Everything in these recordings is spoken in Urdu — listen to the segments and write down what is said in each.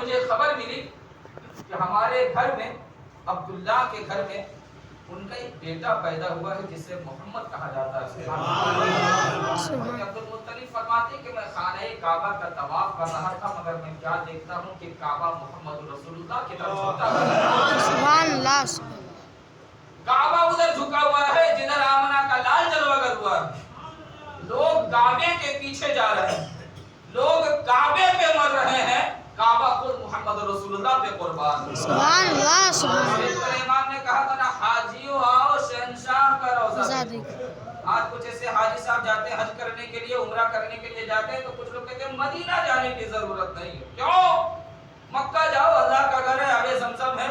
مجھے خبر ملی کہ ہمارے گھر میں عبداللہ کے گھر میں ان کا ایک بیٹا پیدا ہوا ہے جسے محمد کہا جاتا ہے. عبد المطلب فرماتے کہ میں خانہ کعبہ کا طواف کر رہا تھا مگر میں کیا دیکھتا ہوں کہ کعبہ محمد رسول اللہ کی طرف جھکتا ہے. سبحان اللہ. کعبہ ادھر جھکا ہوا ہے جدھر آمنہ کا لال جلوہ گر ہوا ہے. لوگ کعبے کے پیچھے جا رہے ہیں, لوگ کعبے پہ مر رہے ہیں, کعبہ خود محمد رسول اللہ پہ قربان. سبحان اللہ. سبحان اللہ. امام نے کہا تھا نا حاجیوں آؤ شہنشاہ کا روضہ دیکھو. آج کچھ ایسے حاجی صاحب جاتے ہیں حج کرنے کے لیے, عمرہ کرنے کے لیے جاتے ہیں تو کچھ لوگ کہتے ہیں مدینہ جانے کی ضرورت نہیں ہے. کیوں؟ مکہ جاؤ, اللہ کا گھر ہے, آب زمزم ہے,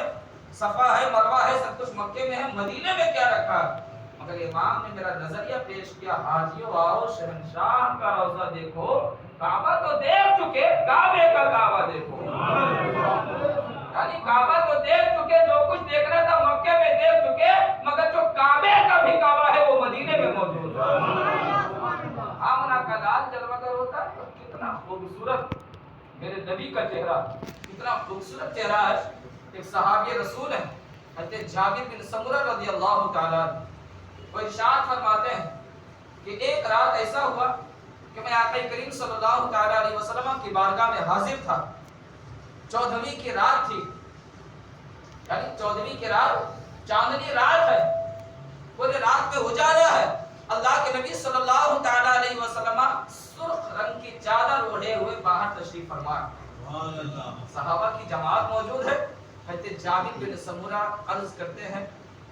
صفا ہے, مروہ ہے, سب کچھ مکے میں ہے, مدینے میں کیا رکھا. مگر امام نے میرا نظریہ پیش کیا, حاجیوں آؤ شہنشاہ کا روضہ دیکھو. کعبہ تو دیکھ چکے, کعبے کا کعبہ دیکھو. یعنی کعبہ تو دیکھ چکے, جو کچھ دیکھنا تھا مکے میں دیکھ چکے, مگر جو کعبے کا بھی کعبہ ہے وہ مدینے میں موجود ہے. آمنہ کا لال جلوہ گر ہوتا ہے, کتنا خوبصورت میرے نبی کا چہرہ, کتنا خوبصورت چہرہ ہے. ایک صحابی رسول ہے حضرت جابر بن سمرہ رضی اللہ تعالیٰ, وہ ارشاد فرماتے ہیں کہ ایک رات ایسا ہوا کہ میں آقا کریم صلی اللہ تعالیٰ علیہ وسلم کی بارگاہ میں حاضر تھا. 14ویں کی رات تھی, یعنی 14ویں کی رات, چاندنی رات ہے, پورے رات میں اجالا ہے. اللہ کے نبی صلی اللہ تعالیٰ علیہ وسلم سرخ رنگ کی چادر اوڑھے ہوئے باہر تشریف فرما. صحابہ کی جماعت موجود ہے. حضرت جابر بن سمرہ عرض کرتے ہیں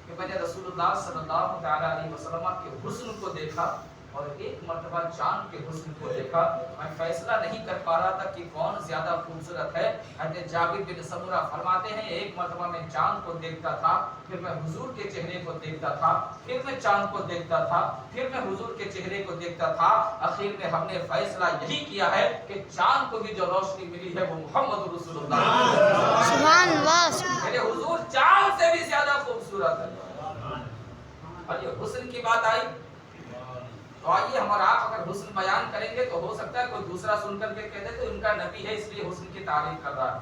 کہ میں نے رسول اللہ صلی اللہ تعالیٰ علیہ وسلم کے حسن کو دیکھا اور ایک مرتبہ چاند کے حسن کو دیکھا. میں فیصلہ نہیں کر پا رہا تھا کہ کون زیادہ خوبصورت ہے. حضرت جابر بن سمرہ فرماتے ہیں ایک مرتبہ میں چاند کو دیکھتا تھا, پھر میں حضور کے چہرے کو دیکھتا تھا, پھر میں چاند کو دیکھتا تھا, پھر میں حضور کے چہرے کو دیکھتا تھا. آخر میں ہم نے فیصلہ یہی کیا ہے کہ چاند کو بھی جو روشنی ملی ہے وہ محمد رسول اللہ. سبحان اللہ. میرے حضور چاند سے بھی زیادہ خوبصورت ہے. اور یہ حسن کی بات آئی تو آئیے ہم اور آپ اگر حسن بیان کریں گے تو ہو سکتا ہے کوئی دوسرا سن کر کے کہہ دے تو ان کا نبی ہے اس لیے حسن کی تعریف کر رہا ہے.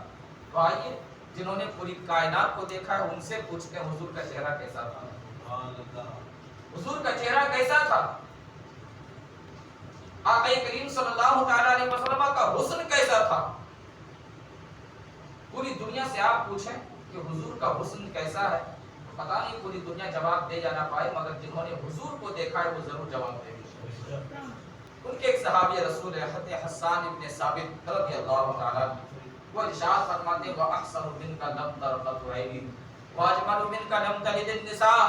تو آئیے جنہوں نے پوری کائنات کو دیکھا ہے ان سے پوچھتے ہیں حضور کا چہرہ کیسا تھا. حضور کا چہرہ کیسا تھا, آقا کریم صلی اللہ تعالیٰ علیہ وسلم کا حسن کیسا تھا. پوری دنیا سے آپ پوچھیں کہ حضور کا حسن کیسا ہے, پتہ نہیں پوری دنیا جواب دے جانا پائے, مگر جنہوں نے حضور کو دیکھا ہے وہ ضرور جواب دیں گے. ان کے ایک صحابی رسول حضرت حسان ابن ثابت رضی اللہ تعالیٰ, وہ ارشاد فرماتے ہیں وَأَحْسَنُ مِنْكَ لَمْ تَرْقَتْ عَيْنٍ وَأَجْمَلُ مِنْكَ لَمْ تَلِدِ النِّسَاءُ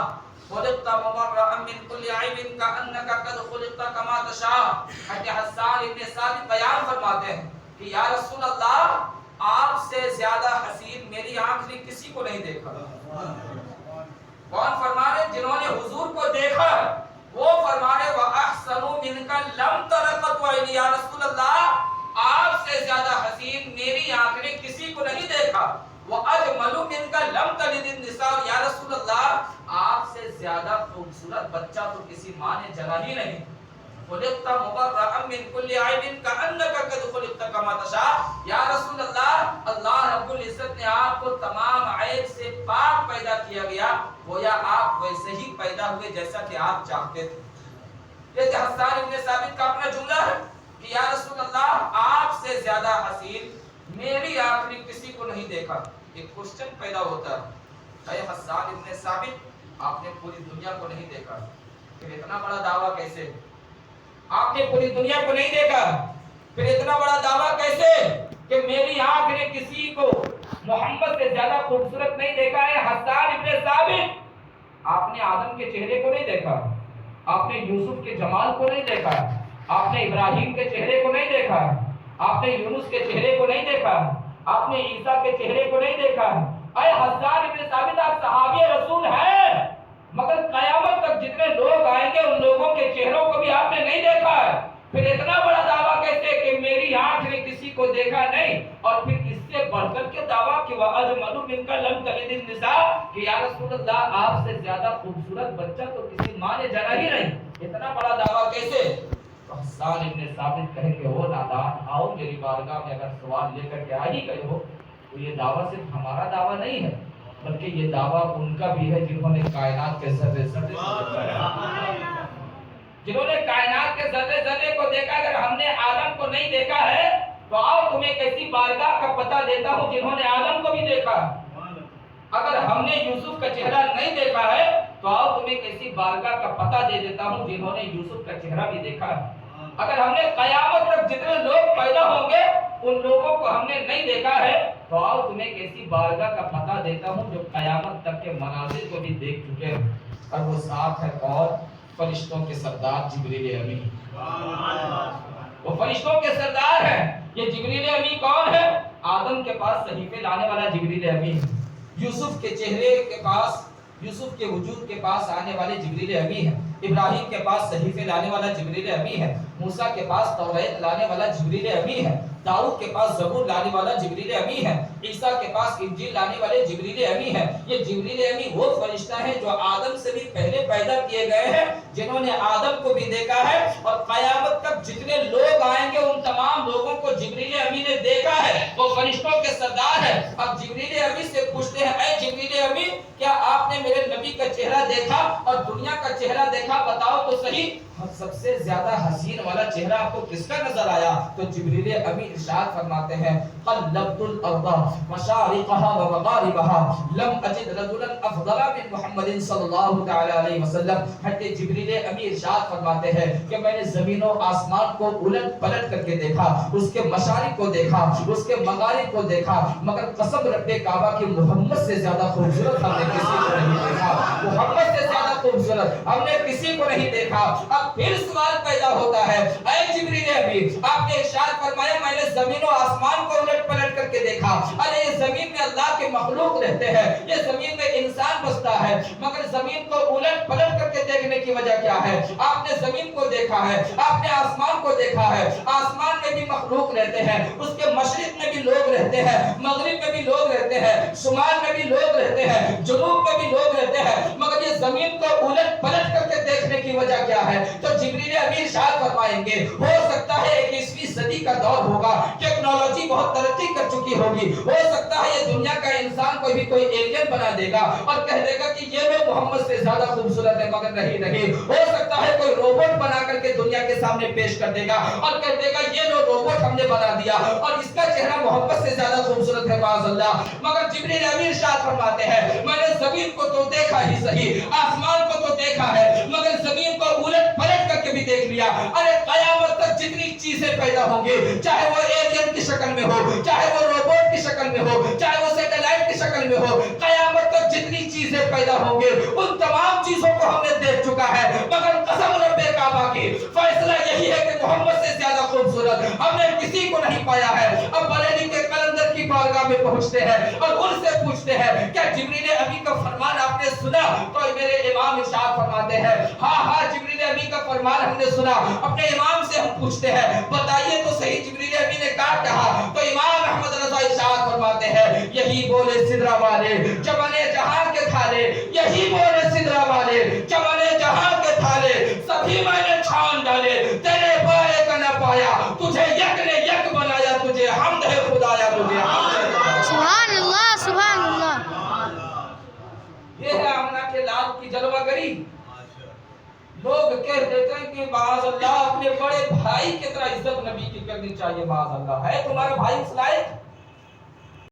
خُلِقْتَ مُبَرَّأً مِنْ كُلِّ عَيْبٍ كَأَنَّكَ قَدْ خُلِقْتَ كَمَا تَشَاءُ. حضرت حسان ابن ثابت بیان فرماتے ہیں کہ یا رسول اللہ, آپ سے زیادہ حسین میری آنکھ نے کسی کو نہیں دیکھا. کون فرما رہے؟ جنہوں نے حضور کو دیکھا وہ فرما رہے وَأَحْسَنُ مِنْكَ لَمْ تَرَقَتْ عَيْنِي. یا رسول اللہ, آپ سے زیادہ حسین میری آنکھ نے کسی کو نہیں دیکھا. وَأَجْمَلُ مِنْكَ لَمْ تَلِدِ النِّسَاءُ. یا رسول اللہ, آپ سے زیادہ خوبصورت بچہ تو کسی ماں نے جنا ہی نہیں. خُلِقْتَ مُبَرَّأً مِنْ كُلِّ عَيْبٍ كَأَنَّكَ قَدْ خُلِقْتَ كَمَا تَشَاءُ. یا رسول اللہ, اللہ رب العزت نے آپ کو تمام عیب سے پاک پیدا کیا گیا, گویا آپ ویسے ہی پیدا ہوئے جیسا کہ آپ چاہتے تھے. یہ حسان ابن ثابت کا اپنا جملہ ہے کہ یا رسول اللہ, آپ سے زیادہ حسین میری آنکھ نے کسی کو نہیں دیکھا. ایک کوشچن پیدا ہوتا ہے, اے حسان ابن ثابت, آپ نے پوری دنیا کو نہیں دیکھا, پھر اتنا بڑا دعویٰ کیسے؟ آپ نے پوری دنیا کو نہیں دیکھا, پھر اتنا بڑا دعویٰ کیسے کہ میری آنکھ نے کسی کو محمد سے زیادہ خوبصورت نہیں دیکھا ہے. حسان ابن ثابت, آپ نے آدم کے چہرے کو نہیں دیکھا, آپ نے یوسف کے جمال کو نہیں دیکھا, آپ نے ابراہیم کے چہرے کو نہیں دیکھا, آپ نے یونس کے چہرے کو نہیں دیکھا, آپ نے عیسیٰ کے چہرے کو نہیں دیکھا. اے حسان ابن ثابت, آپ صحابی رسول ہیں, مگر قیامت تک جتنے لوگ آئیں گے ان لوگوں کے چہروں کو بھی آپ نے نہیں دیکھا ہے. پھر اتنا بڑا دعویٰ کیسے کہ میری آنکھ نے کسی کو دیکھا نہیں, اور پھر اس سے بڑھ کر کے دعویٰ کہ وَأَجْمَلُ مِنْكَ لَمْ تَلِدِ النِّسَاءُ, کہ یا رسول اللہ, آپ سے زیادہ خوبصورت بچہ تو کسی ماں نے جنا ہی نہیں. اتنا بڑا دعویٰ کیسے؟ تو حسان ابن ثابت کہیں کہ وہ نادان, آؤ میری بارگاہ میں اگر سوال لے کر کے آ ہی گئے ہو تو یہ دعویٰ صرف ہمارا دعویٰ نہیں ہے، بلکہ یہ دعویٰ ان کا بھی ہے جنہوں نے کائنات کے ذرے ذرے کو دیکھا ہے، جنہوں نے کائنات کے ذرے ذرے کو دیکھا۔ اگر ہم نے آدم کو نہیں دیکھا ہے تو آؤ تمہیں ایک ایسی بارگاہ کا پتہ دیتا ہوں جنہوں نے آدم کو بھی دیکھا۔ اگر ہم نے یوسف کا چہرہ نہیں دیکھا ہے تو آؤ تمہیں ایک ایسی بارگاہ کا پتہ دے دیتا ہوں جنہوں نے یوسف کا چہرہ بھی دیکھا ہے۔ اگر ہم نے قیامت تک جتنے لوگ پیدا ہوں گے ان لوگوں کو ہم نے نہیں دیکھا ہے تو آؤ تمہیں ایک ایسی بارگاہ کا پتہ دیتا ہوں جو قیامت تک کے مناظر کو بھی دیکھ چکے ہیں، اور وہ ساتھ ہے کون؟ فرشتوں کے سردار جبریل امین۔ وہ فرشتوں کے سردار ہیں۔ یہ جبریل امین کون ہے؟ آدم کے پاس صحیفے لانے والا جبریل امین، یوسف کے چہرے کے پاس، یوسف کے وجود کے پاس آنے والے جبریل امین ہے، ابراہیم کے پاس صحیفے لانے والا جبریل امین ہے، موسیٰ کے پاس توریت لانے والا جبریل امین ہے، داؤد کے پاس زبور لانے والا جبریل امین ہے، عیسیٰ کے پاس انجیل لانے والے جبریل امین ہے۔ یہ جبریل امین وہ فرشتہ ہے جو آدم سے بھی پہلے پیدا کیے گئے ہیں، جنہوں نے آدم کو بھی دیکھا ہے، اور قیامت تک جتنے لوگ آئیں گے ان تمام لوگوں کو جبریل امین نے دیکھا ہے۔ وہ فرشتوں کے سردار ہے۔ اب جبریل امین سے پوچھتے ہیں، اے جبریل امین، کیا آپ نے میرے نبی کا چہرہ دیکھا اور دنیا کا چہرہ دیکھا؟ بتاؤ تو صحیح، سب سے زیادہ حسین والا چہرہ آپ کو کس کا نظر آیا؟ تو جبریل امین ارشاد فرماتے ہیں، قلبت الارض مشارقها ومغاربها لم اجد رجلا افضل من محمد صلی اللہ تعالی علیہ وسلم۔ حضرت جبریل امین ارشاد فرماتے ہیں کہ میں نے زمین و آسمان کو الٹ پلٹ کر کے دیکھا، اس کے مشارق کو دیکھا، اس کے مغارب کو دیکھا، مگر قسم رب کعبہ کی محمد سے زیادہ خوبصورت ہم نے کسی کو نہیں دیکھا، محمد سے زیادہ خوبصورت ہم نے کسی کو نہیں دیکھا۔ اب پھر سوال پیدا ہوتا ہے، اے جبریل امین، آپ نے ارشاد فرمایا میں نے زمین و آسمان کو الٹ پلٹ کر کے دیکھا، ارے یہ زمین میں اللہ کے مخلوق رہتے ہیں، یہ زمین میں انسان بستا ہے، مگر زمین کو الٹ پلٹ کر کے دیکھنے کی وجہ کیا ہے؟ آپ نے زمین کو دیکھا ہے، آپ نے آسمان کو دیکھا ہے، آسمان میں بھی مخلوق رہتے ہیں، اس کے مشرق میں بھی لوگ رہتے ہیں، مغرب میں بھی لوگ رہتے ہیں، شمال میں بھی لوگ رہتے ہیں، جنوب میں بھی لوگ رہتے ہیں، مگر یہ زمین کو الٹ پلٹ کر کے دیکھنے کی وجہ کیا ہے؟ تو جبریل امین ارشاد فرمائیں گے، ہو سکتا ہے 21ویں صدی کا دور ہوگا، ٹیکنالوجی بہت ترقی کر چکی ہوگی، ہو سکتا ہے یہ دنیا کا انسان کوئی بھی کوئی ایلین بنا دے گا اور کہہ دے گا کہ یہ لوگ محمد سے زیادہ خوبصورت ہے، مگر نہیں، ہو سکتا ہے کوئی روبوٹ بنا کر کے دنیا کے سامنے پیش کر دے گا اور کہہ دے گا یہ لوگ روبوٹ ہم نے بنا دیا اور اس کا چہرہ محمد سے زیادہ خوبصورت ہے، معاذ اللہ۔ مگر جبریل امین ارشاد فرماتے ہیں میں نے زمین کو تو دیکھا ہی صحیح، آسمان کو تو دیکھا ہے، مگر زمین کو الٹ پلٹ کر کے بھی دیکھ لیا، ارے قیامت تک جتنی چیزیں پیدا ہوں گی، چاہے وہ ایلین کی شکل میں ہو، چاہے وہ روبوٹ کی شکل میں ہو، چاہے وہ سیٹلائٹ کی شکل میں ہو، قیامت تک جتنی چیزیں پیدا ہوں گے ان تمام چیزوں کو ہم نے دیکھ چکا ہے، مگر قسم رب کعبہ کی فیصلہ یہی ہے کہ محمد سے زیادہ خوبصورت ہم نے کسی کو نہیں پایا ہے۔ اب بریلی کے قلندر کی بارگاہ میں پہنچتے ہیں اور ان سے پوچھتے ہیں کیا جبریل امین کا فرمان آپ نے سنا؟ تو میرے امام ارشاد فرماتے ہیں ہاں جبریل امین کا فرمان ہم نے سنا۔ اپنے امام سے ہم پوچھتے ہیں بتائیے تو صحیح جبریل امین نے کہا تو امام احمد رضا ارشاد فرماتے ہیں یہی بولے سدرا والے چمنے جہاں کے تھالے، یہی بولے سدرا والے چمنے جہاں کے تھالے، سبھی میں نے چھان ڈالے تیرے پائے کا نہ پایا، تجھے یک نے یک بنایا، تجھے حمد ہے خدایا، تجھے حمد ہے۔ سبحان اللہ، سبحان اللہ۔ یہ ہے آمنہ کے لال کی جلوہ گری۔ لوگ کہہ دیتے ہیں کہ معاذ اللہ اپنے بڑے بھائی کی طرح عزت نبی کی کرنی چاہیے، معاذ اللہ ہے تمہارا بھائی اس لائق